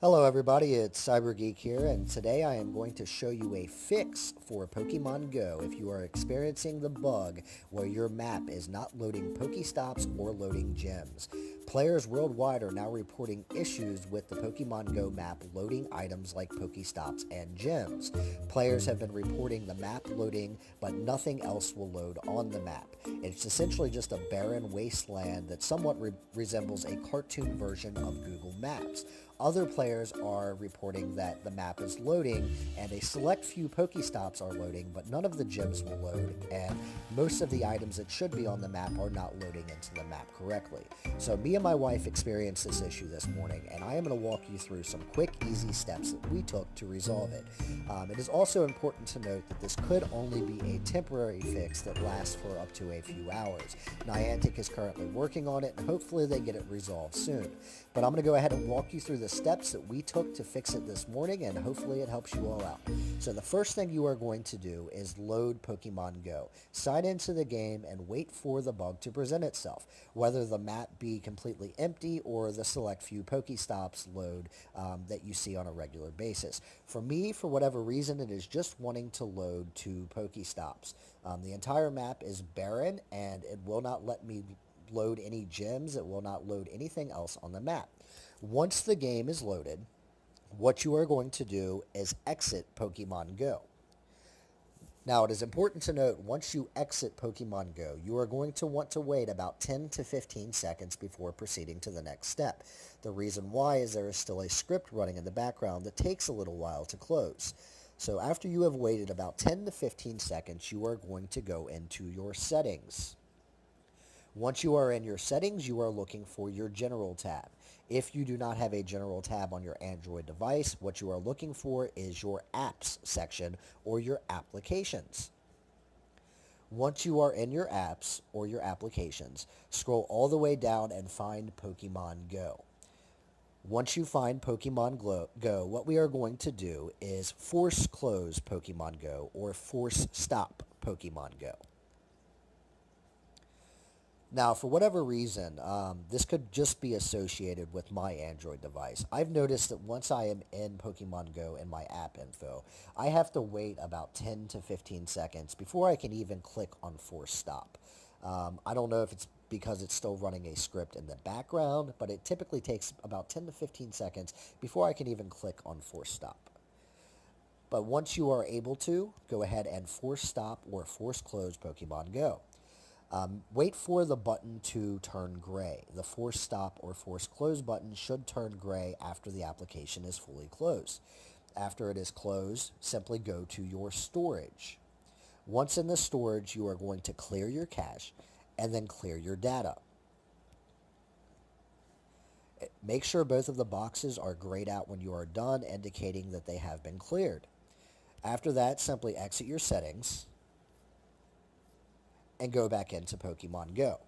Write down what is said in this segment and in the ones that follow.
Hello everybody, it's CyberGeek here, and today I am going to show you a fix for Pokemon Go if you are experiencing the bug where your map is not loading Pokestops or loading gems. Players worldwide are now reporting issues with the Pokemon Go map loading items like Pokestops and gems. Players have been reporting the map loading, but nothing else will load on the map. It's essentially just a barren wasteland that somewhat resembles a cartoon version of Google Maps. Other players are reporting that the map is loading and a select few Pokestops are loading, but none of the gyms will load, and most of the items that should be on the map are not loading into the map correctly. So me and my wife experienced this issue this morning, and I am going to walk you through some quick, easy steps that we took to resolve it. It is also important to note that this could only be a temporary fix that lasts for up to a few hours. Niantic is currently working on it, and hopefully they get it resolved soon. But I'm going to go ahead and walk you through the steps that we took to fix it this morning, and hopefully it helps you all out. So the first thing you are going to do is load Pokemon Go. Sign into the game and wait for the bug to present itself, whether the map be completely empty or the select few Pokestops load that you see on a regular basis. For me, for whatever reason, it is just wanting to load two Pokestops. The entire map is barren, and it will not let me load any gems. It will not load anything else on the map. Once the game is loaded, what you are going to do is exit Pokemon Go. Now, it is important to note, once you exit Pokemon Go, you are going to want to wait about 10 to 15 seconds before proceeding to the next step. The reason why is there is still a script running in the background that takes a little while to close. So after you have waited about 10 to 15 seconds, you are going to go into your settings. Once you are in your settings, you are looking for your General tab. If you do not have a General tab on your Android device, what you are looking for is your Apps section or your Applications. Once you are in your apps or your applications, scroll all the way down and find Pokemon Go. Once you find Pokemon Go, what we are going to do is force close Pokemon Go or force stop Pokemon Go. Now, for whatever reason, this could just be associated with my Android device. I've noticed that once I am in Pokemon Go in my app info, I have to wait about 10 to 15 seconds before I can even click on Force Stop. I don't know if it's because it's still running a script in the background, but it typically takes about 10 to 15 seconds before I can even click on Force Stop. But once you are able to, go ahead and force stop or force close Pokemon Go. Wait for the button to turn gray. The force stop or force close button should turn gray after the application is fully closed. After it is closed, simply go to your storage. Once in the storage, you are going to clear your cache and then clear your data. Make sure both of the boxes are grayed out when you are done, indicating that they have been cleared. After that, simply exit your settings and go back into Pokemon Go.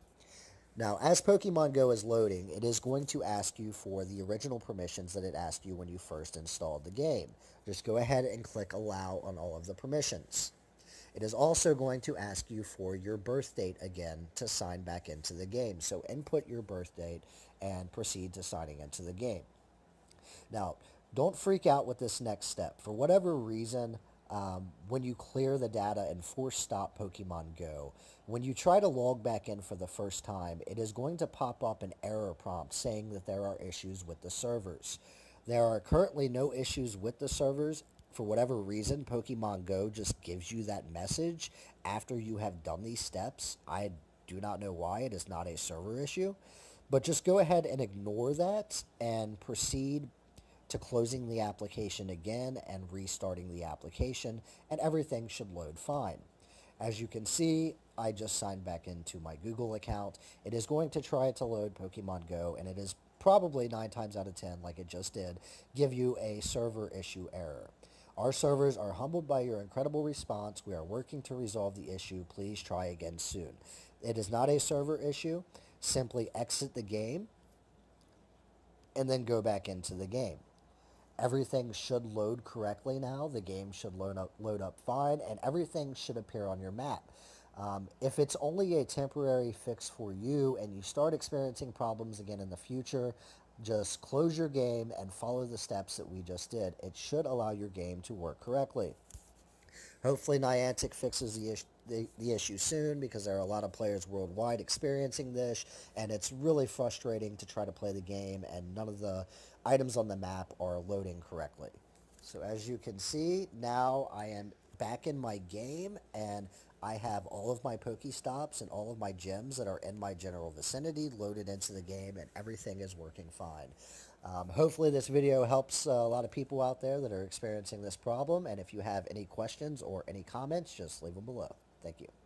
Now, as Pokemon Go is loading, it is going to ask you for the original permissions that it asked you when you first installed the game. Just go ahead and click Allow on all of the permissions. It is also going to ask you for your birth date again to sign back into the game. So input your birth date and proceed to signing into the game. Now, don't freak out with this next step. For whatever reason, when you clear the data and force stop Pokemon Go, when you try to log back in for the first time, it is going to pop up an error prompt saying that there are issues with the servers. There are currently no issues with the servers. For whatever reason, Pokemon Go just gives you that message after you have done these steps. I do not know why. It is not a server issue. But just go ahead and ignore that and proceed to closing the application again and restarting the application, and everything should load fine. As you can see, I just signed back into my Google account. It is going to try to load Pokemon Go, and it is probably 9 times out of 10, like it just did, give you a server issue error. Our servers are humbled by your incredible response. We are working to resolve the issue. Please try again soon. It is not a server issue. Simply exit the game and then go back into the game. Everything should load correctly now. The game should load up fine, and everything should appear on your map. If it's only a temporary fix for you and you start experiencing problems again in the future, Just close your game and follow the steps that we just did. It should allow your game to work correctly. Hopefully Niantic fixes the issue soon, because there are a lot of players worldwide experiencing this, and it's really frustrating to try to play the game and none of the items on the map are loading correctly. So as you can see, now I am back in my game, and I have all of my Pokestops and all of my gems that are in my general vicinity loaded into the game, and everything is working fine. Hopefully this video helps a lot of people out there that are experiencing this problem, and if you have any questions or any comments, just leave them below. Thank you.